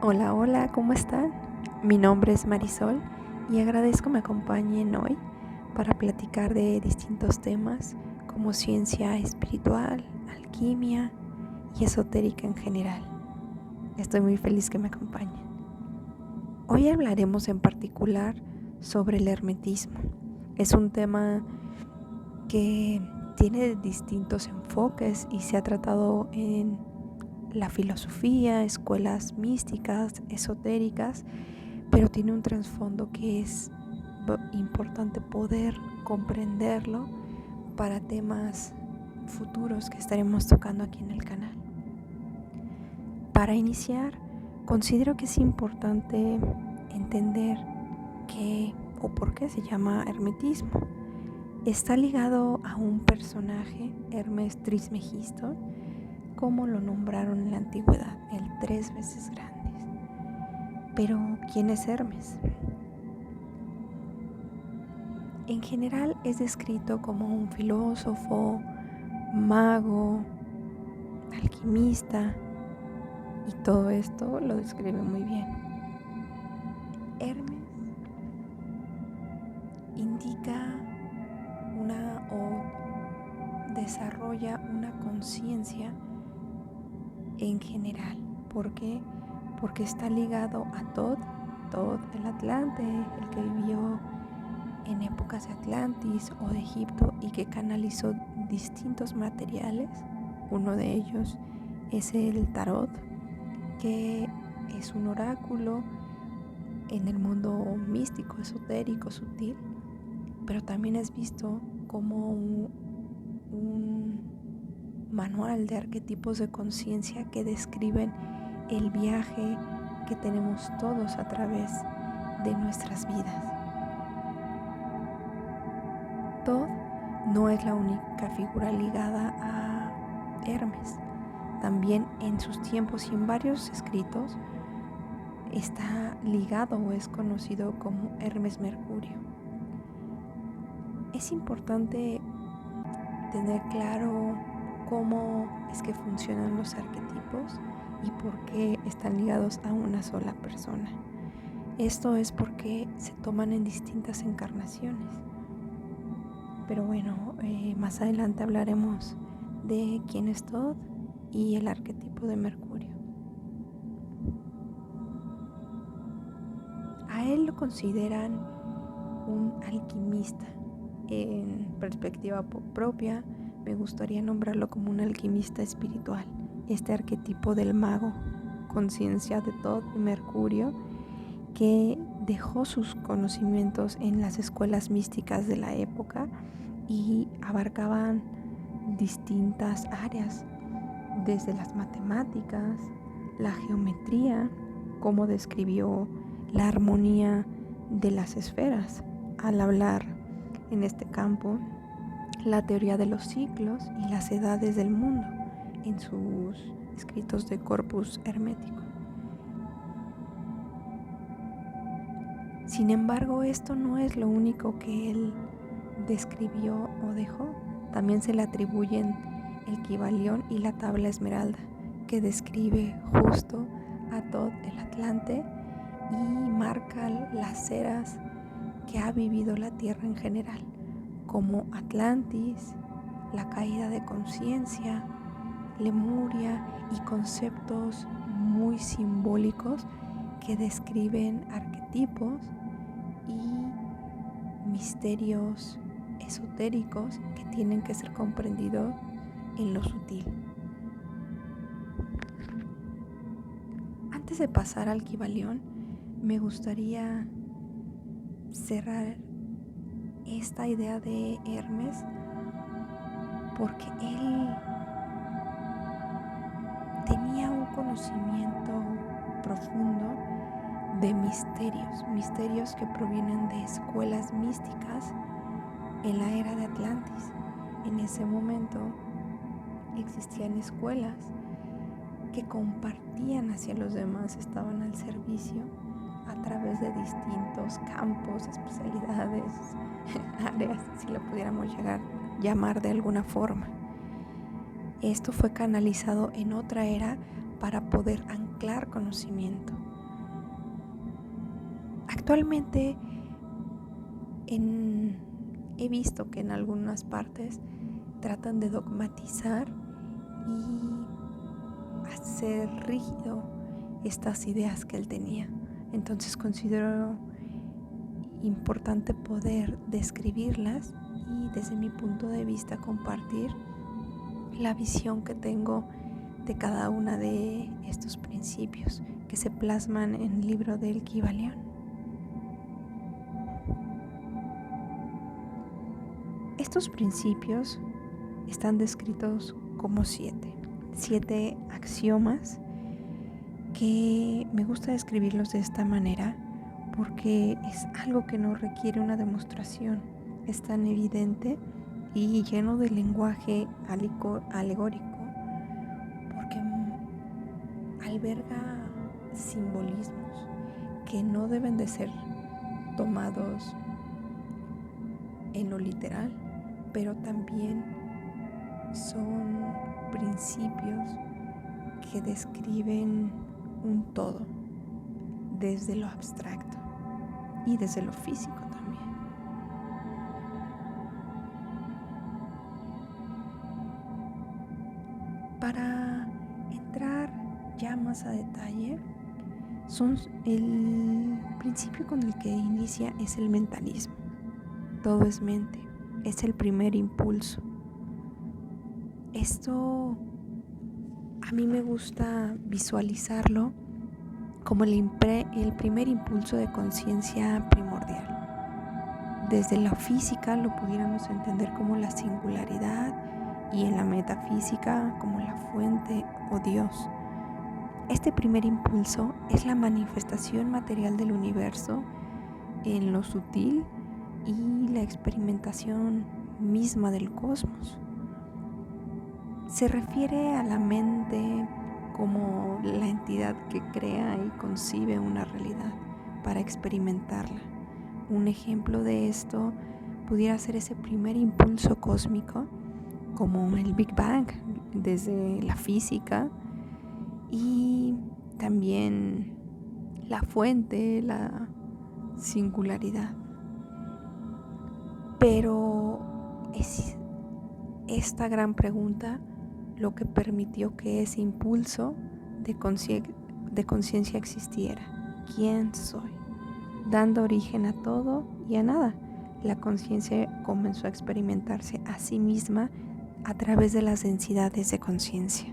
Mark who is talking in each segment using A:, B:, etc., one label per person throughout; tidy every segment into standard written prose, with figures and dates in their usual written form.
A: Hola, hola, ¿cómo están? Mi nombre es Marisol y agradezco me acompañen hoy para platicar de distintos temas como ciencia espiritual, alquimia y esotérica en general. Estoy muy feliz que me acompañen. Hoy hablaremos en particular sobre el hermetismo. Es un tema que tiene distintos enfoques y se ha tratado en la filosofía, escuelas místicas, esotéricas, pero tiene un trasfondo que es importante poder comprenderlo para temas futuros que estaremos tocando aquí en el canal. Para iniciar, considero que es importante entender qué o por qué se llama hermetismo. Está ligado a un personaje, Hermes Trismegisto, como lo nombraron en la antigüedad, el 3 veces grandes. Pero, ¿quién es Hermes? En general es descrito como un filósofo, mago, alquimista, y todo esto lo describe muy bien. Hermes indica o desarrolla una conciencia en general. ¿Por qué? Porque está ligado a Thoth el Atlante, el que vivió en épocas de Atlantis o de Egipto y que canalizó distintos materiales. Uno de ellos es el tarot, que es un oráculo en el mundo místico, esotérico, sutil, pero también es visto como un manual de arquetipos de conciencia que describen el viaje que tenemos todos a través de nuestras vidas. Thoth no es la única figura ligada a Hermes. También en sus tiempos y en varios escritos está ligado o es conocido como Hermes Mercurio. Es importante tener claro cómo es que funcionan los arquetipos y por qué están ligados a una sola persona. Esto es porque se toman en distintas encarnaciones. Pero bueno, más adelante hablaremos de quién es Thoth y el arquetipo de Mercurio. A él lo consideran un alquimista. En perspectiva propia, me gustaría nombrarlo como un alquimista espiritual. Este arquetipo del mago, conciencia de Thoth y Mercurio, que dejó sus conocimientos en las escuelas místicas de la época y abarcaban distintas áreas, desde las matemáticas, la geometría, cómo describió la armonía de las esferas al hablar en este campo, la teoría de los ciclos y las edades del mundo en sus escritos de Corpus Hermético. Sin embargo, esto no es lo único que él describió o dejó. También se le atribuyen el Kybalión y la tabla esmeralda, que describe justo a Thoth el Atlante y marca las eras que ha vivido la Tierra en general, como Atlantis, la caída de conciencia, Lemuria y conceptos muy simbólicos que describen arquetipos y misterios esotéricos que tienen que ser comprendidos en lo sutil. Antes de pasar al Kybalión, me gustaría cerrar esta idea de Hermes porque él tenía un conocimiento profundo de misterios que provienen de escuelas místicas en la era de Atlantis. En ese momento existían escuelas que compartían hacia los demás, estaban al servicio a través de distintos campos, especialidades, áreas, si lo pudiéramos llamar de alguna forma. Esto fue canalizado en otra era para poder anclar conocimiento. Actualmente he visto que en algunas partes tratan de dogmatizar y hacer rígido estas ideas que él tenía. Entonces considero importante poder describirlas y desde mi punto de vista compartir la visión que tengo de cada una de estos principios que se plasman en el libro del Kybalión. Estos principios están descritos como 7 axiomas que me gusta describirlos de esta manera porque es algo que no requiere una demostración, es tan evidente y lleno de lenguaje alegórico porque alberga simbolismos que no deben de ser tomados en lo literal, pero también son principios que describen un todo desde lo abstracto y desde lo físico también. Para entrar ya más a detalle, el principio con el que inicia es el mentalismo. Todo es mente, es el primer impulso. Esto a mí me gusta visualizarlo como el primer impulso de conciencia primordial. Desde la física lo pudiéramos entender como la singularidad y en la metafísica como la fuente o Dios. Este primer impulso es la manifestación material del universo en lo sutil y la experimentación misma del cosmos. Se refiere a la mente como la entidad que crea y concibe una realidad para experimentarla. Un ejemplo de esto pudiera ser ese primer impulso cósmico, como el Big Bang desde la física, y también la fuente, la singularidad. Pero es esta gran pregunta lo que permitió que ese impulso de conciencia existiera. ¿Quién soy? Dando origen a todo y a nada. La conciencia comenzó a experimentarse a sí misma a través de las densidades de conciencia.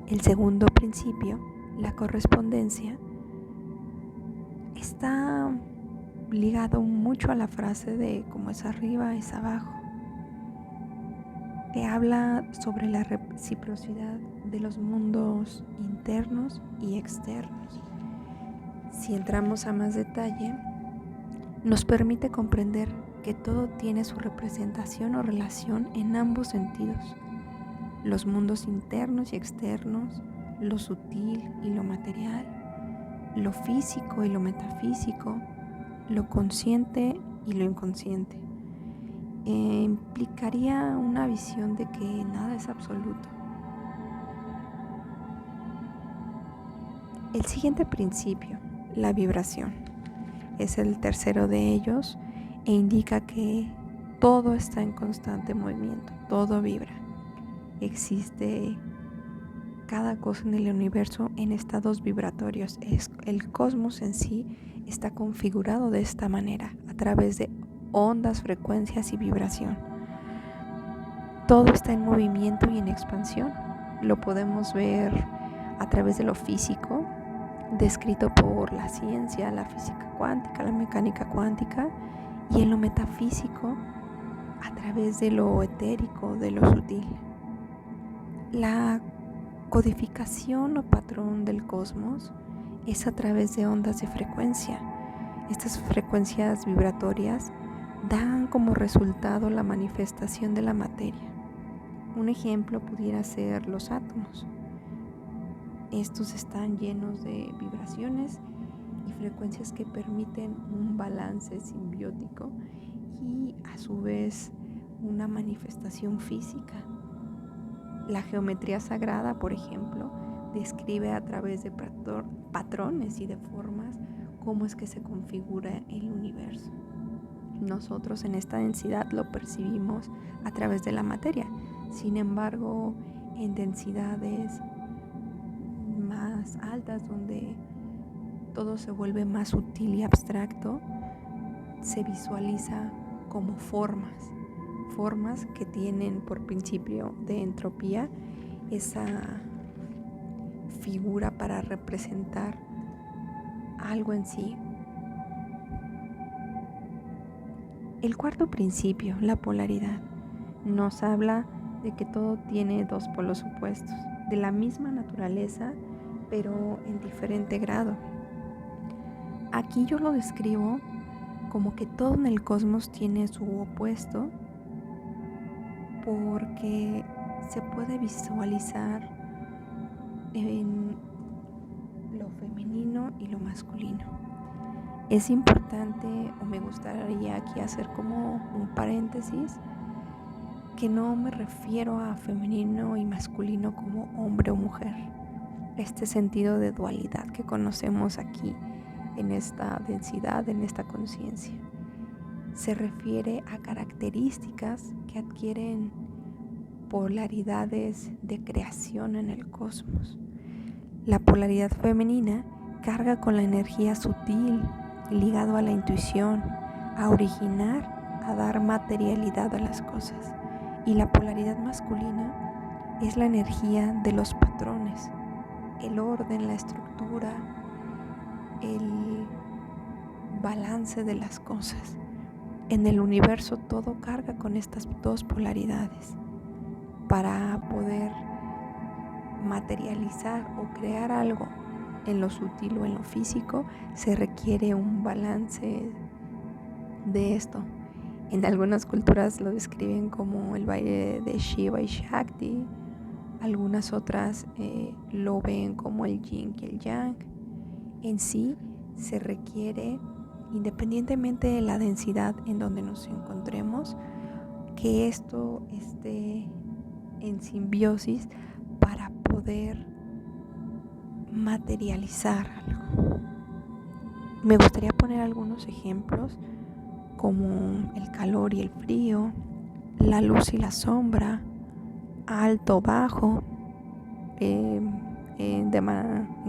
A: El segundo principio, la correspondencia, está ligado mucho a la frase de como es arriba es abajo. Que habla sobre la reciprocidad de los mundos internos y externos. Si entramos a más detalle, nos permite comprender que todo tiene su representación o relación en ambos sentidos. Los mundos internos y externos, lo sutil y lo material, lo físico y lo metafísico, lo consciente y lo inconsciente. Implicaría una visión de que nada es absoluto. El siguiente principio, la vibración, es el tercero de ellos e indica que todo está en constante movimiento, todo vibra. Existe cada cosa en el universo en estados vibratorios. El cosmos en sí está configurado de esta manera, a través de ondas, frecuencias y vibración. Todo está en movimiento y en expansión. Lo podemos ver a través de lo físico, descrito por la ciencia, la física cuántica, la mecánica cuántica, y en lo metafísico, a través de lo etérico, de lo sutil. La codificación o patrón del cosmos es a través de ondas de frecuencia. Estas frecuencias vibratorias dan como resultado la manifestación de la materia. Un ejemplo pudiera ser los átomos. Estos están llenos de vibraciones y frecuencias que permiten un balance simbiótico y a su vez una manifestación física. La geometría sagrada, por ejemplo, describe a través de patrones y de formas cómo es que se configura el universo. Nosotros en esta densidad lo percibimos a través de la materia. Sin embargo, en densidades más altas, donde todo se vuelve más sutil y abstracto, se visualiza como formas que tienen por principio de entropía esa figura para representar algo en sí. El cuarto principio, la polaridad, nos habla de que todo tiene dos polos opuestos, de la misma naturaleza, pero en diferente grado. Aquí yo lo describo como que todo en el cosmos tiene su opuesto, porque se puede visualizar en lo femenino y lo masculino. Es importante, o me gustaría aquí hacer como un paréntesis, que no me refiero a femenino y masculino como hombre o mujer. Este sentido de dualidad que conocemos aquí en esta densidad, en esta conciencia, se refiere a características que adquieren polaridades de creación en el cosmos. La polaridad femenina carga con la energía sutil, ligado a la intuición, a originar, a dar materialidad a las cosas. Y la polaridad masculina es la energía de los patrones, el orden, la estructura, el balance de las cosas. En el universo todo carga con estas dos polaridades. Para poder materializar o crear algo en lo sutil o en lo físico, se requiere un balance de esto. En algunas culturas lo describen como el baile de Shiva y Shakti, algunas otras lo ven como el yin y el yang. En sí se requiere, independientemente de la densidad en donde nos encontremos, que esto esté en simbiosis para poder materializar algo. Me gustaría poner algunos ejemplos como el calor y el frío, la luz y la sombra, alto, bajo, en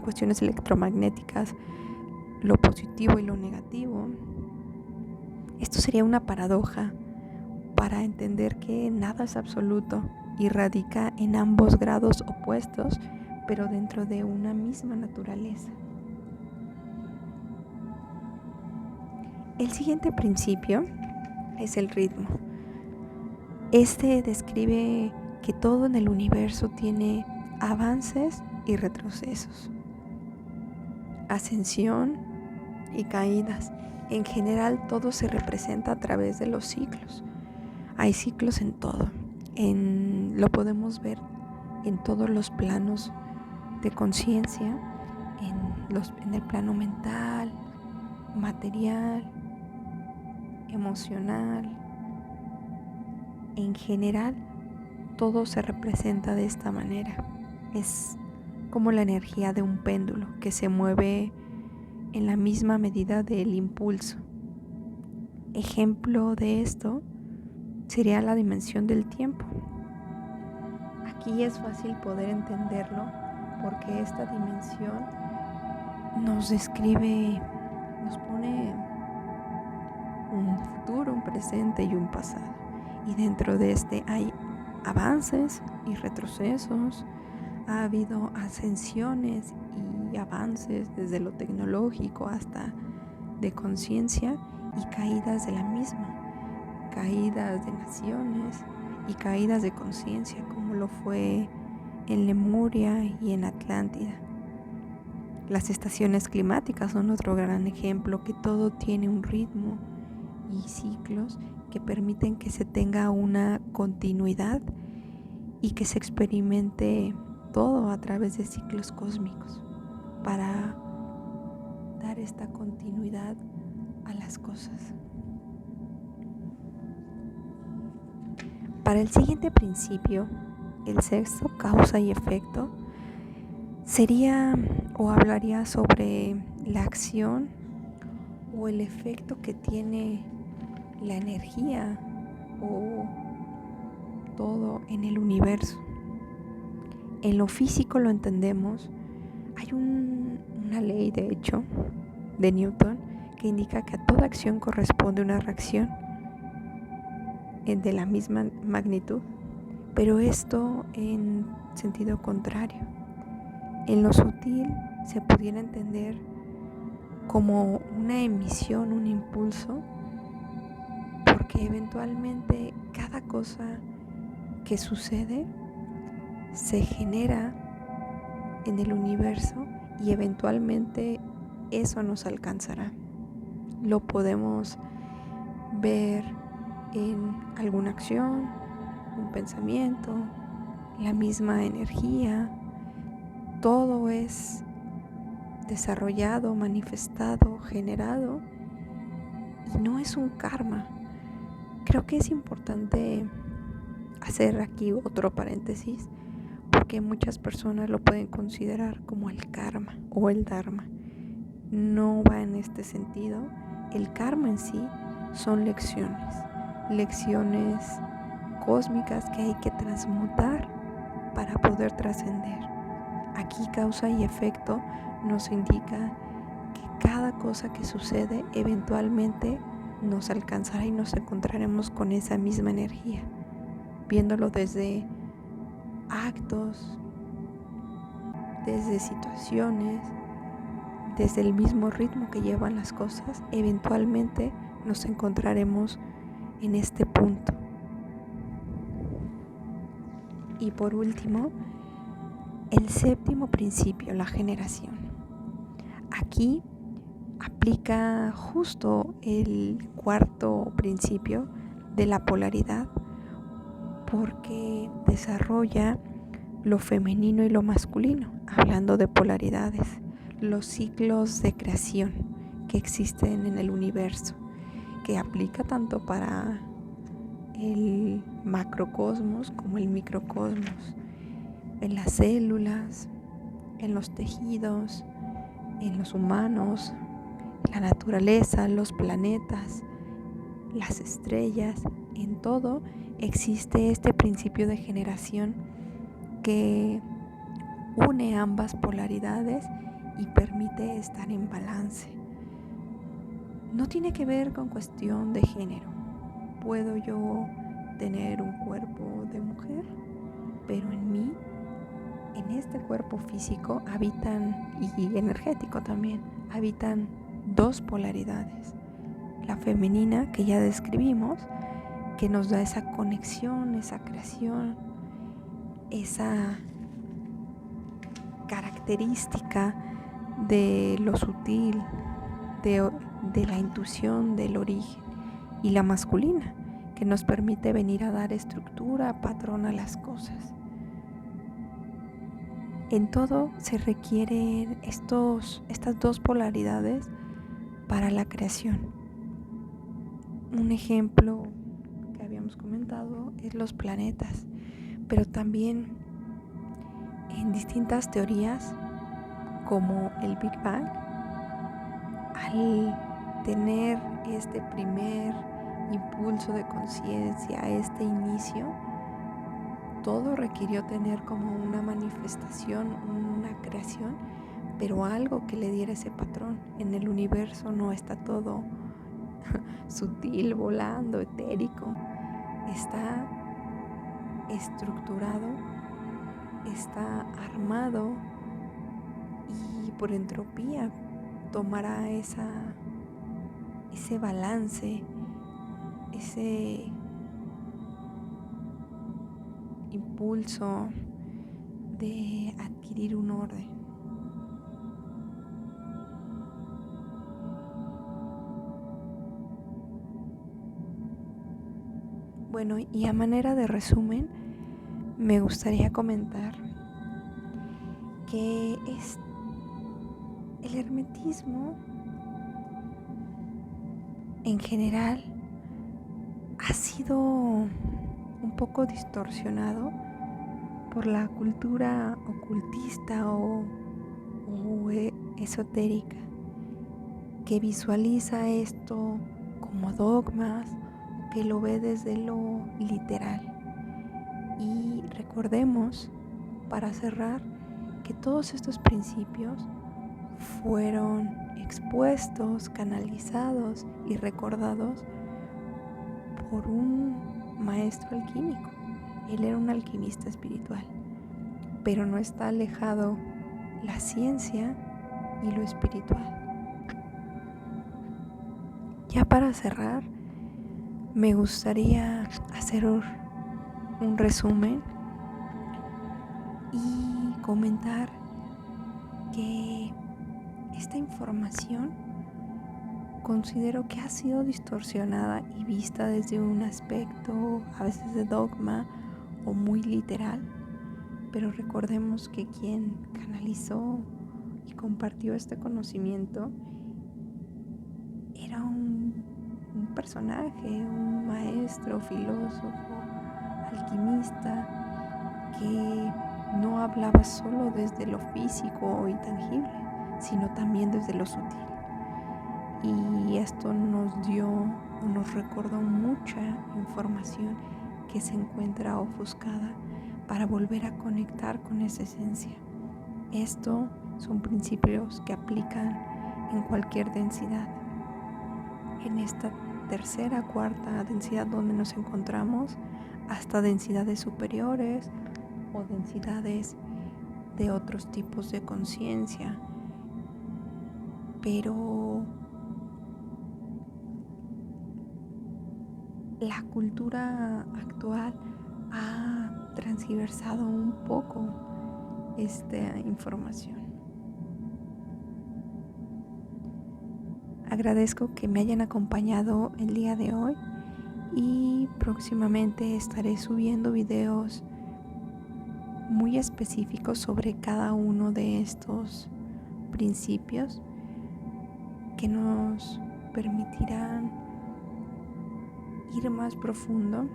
A: cuestiones electromagnéticas, lo positivo y lo negativo. Esto sería una paradoja para entender que nada es absoluto y radica en ambos grados opuestos, pero dentro de una misma naturaleza. El siguiente principio es el ritmo. Este describe que todo en el universo tiene avances y retrocesos, ascensión y caídas. En general todo se representa a través de los ciclos. Hay ciclos en todo. Lo podemos ver en todos los planos de conciencia, en el plano mental, material, emocional. En general, todo se representa de esta manera. Es como la energía de un péndulo que se mueve en la misma medida del impulso. Ejemplo de esto sería la dimensión del tiempo. Aquí es fácil poder entenderlo porque esta dimensión nos describe, nos pone un futuro, un presente y un pasado. Y dentro de este hay avances y retrocesos. Ha habido ascensiones y avances desde lo tecnológico hasta de conciencia y caídas de la misma. Caídas de naciones y caídas de conciencia, como lo fue en Lemuria y en Atlántida. Las estaciones climáticas son otro gran ejemplo, que todo tiene un ritmo y ciclos que permiten que se tenga una continuidad y que se experimente todo a través de ciclos cósmicos para dar esta continuidad a las cosas. Para el siguiente principio, el sexto, causa y efecto, sería o hablaría sobre la acción o el efecto que tiene la energía o todo en el universo. En lo físico lo entendemos. Hay una ley, de hecho, de Newton que indica que a toda acción corresponde una reacción de la misma magnitud, pero esto en sentido contrario. En lo sutil se pudiera entender como una emisión, un impulso, porque eventualmente cada cosa que sucede se genera en el universo y eventualmente eso nos alcanzará. Lo podemos ver en alguna acción, un pensamiento, la misma energía. Todo es desarrollado, manifestado, generado y no es un karma. Creo que es importante hacer aquí otro paréntesis porque muchas personas lo pueden considerar como el karma o el dharma. No va en este sentido. El karma en sí son lecciones cósmicas que hay que transmutar para poder trascender. Aquí causa y efecto nos indica que cada cosa que sucede eventualmente nos alcanzará y nos encontraremos con esa misma energía, viéndolo desde actos, desde situaciones, desde el mismo ritmo que llevan las cosas, eventualmente nos encontraremos en este punto. Y por último, el séptimo principio, la generación. Aquí aplica justo el cuarto principio de la polaridad, porque desarrolla lo femenino y lo masculino, hablando de polaridades, los ciclos de creación que existen en el universo, que aplica tanto para el macrocosmos como el microcosmos, en las células, en los tejidos, en los humanos, la naturaleza, los planetas, las estrellas. En todo existe este principio de generación que une ambas polaridades y permite estar en balance. No tiene que ver con cuestión de género. Puedo yo tener un cuerpo de mujer, pero en mí, en este cuerpo físico habitan, y energético también, habitan dos polaridades. La femenina, que ya describimos, que nos da esa conexión, esa creación, esa característica de lo sutil, de la intuición, del origen. Y la masculina, que nos permite venir a dar estructura, patrón a las cosas. En todo se requieren estas dos polaridades para la creación. Un ejemplo que habíamos comentado es los planetas, pero también en distintas teorías como el Big Bang, al tener este primer impulso de conciencia, este inicio, todo requirió tener como una manifestación, una creación, pero algo que le diera ese patrón. En el universo no está todo sutil, volando, etérico. Está estructurado, está armado y por entropía tomará ese balance, ese impulso de adquirir un orden. Bueno, y a manera de resumen, me gustaría comentar que el hermetismo en general ha sido un poco distorsionado por la cultura ocultista o esotérica, que visualiza esto como dogmas, que lo ve desde lo literal. Y recordemos, para cerrar, que todos estos principios fueron expuestos, canalizados y recordados por un maestro alquímico. Él era un alquimista espiritual, pero no está alejado la ciencia y lo espiritual. Ya para cerrar, me gustaría hacer un resumen y comentar que esta información considero que ha sido distorsionada y vista desde un aspecto a veces de dogma o muy literal, pero recordemos que quien canalizó y compartió este conocimiento era un personaje, un maestro, filósofo, alquimista, que no hablaba solo desde lo físico y tangible, sino también desde lo sutil. Y esto nos dio o nos recordó mucha información que se encuentra ofuscada para volver a conectar con esa esencia. Esto son principios que aplican en cualquier densidad. En esta tercera, cuarta densidad donde nos encontramos, hasta densidades superiores o densidades de otros tipos de conciencia. Pero la cultura actual ha transgiversado un poco esta información. Agradezco que me hayan acompañado el día de hoy y próximamente estaré subiendo videos muy específicos sobre cada uno de estos principios que nos permitirán ir más profundo,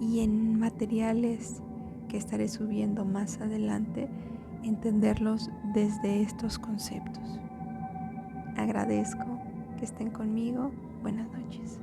A: y en materiales que estaré subiendo más adelante, entenderlos desde estos conceptos. Agradezco que estén conmigo. Buenas noches.